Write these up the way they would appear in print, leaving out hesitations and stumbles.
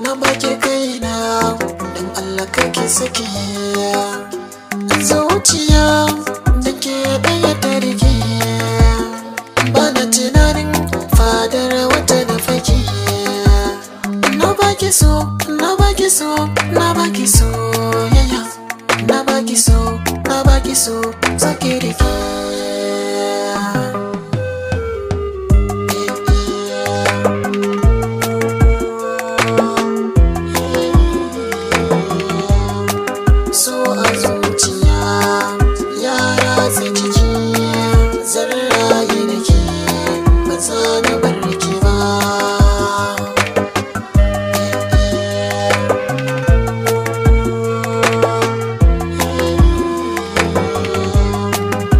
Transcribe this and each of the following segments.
na baki kaina dan Allah kake saki zuciya da ke ɗaya ta rike bana tunanin fadar wata da faki na baki so na baki so na baki so yaya na baki so na baki so sake rike so a zuciya ya ratsa jiki zarraye da ke ba za na bar ki ba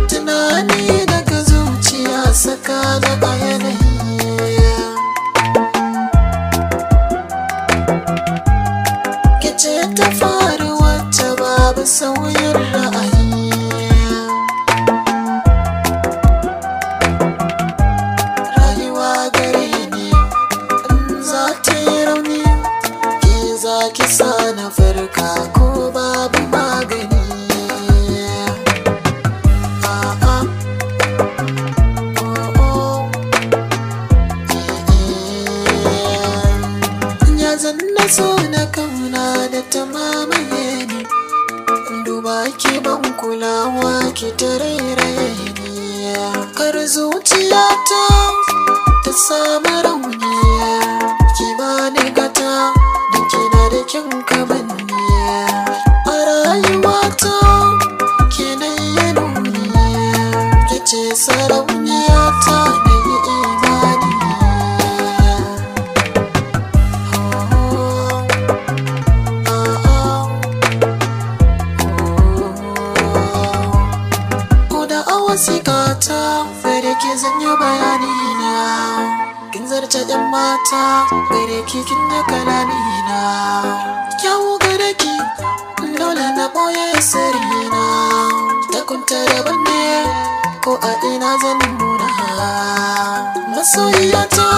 tunani daga zuciya saka da yanayi kice ta faru wacce babu sauyin ra'ayi rayuwa gare ni in za ta yi rauni ke za ki sa na farka ko babu magani a'a ya zanna so na kauna da ta mamaye ni duba ki ban kulawa ki tarairaye ni kar zuciyata ta samu rauni ki bani gata da kina da kyan kamanni a rayuwata kinan ya nuni ki ce sarauniyata na yi imani wasikata gare ki zanyo bayani na kin zarce ɗan mata gare ki kin yi kalami na kyawu gare ki dole na ɓoye sirri na ta kunta daban ne ko a ina zan nuna masoyiyata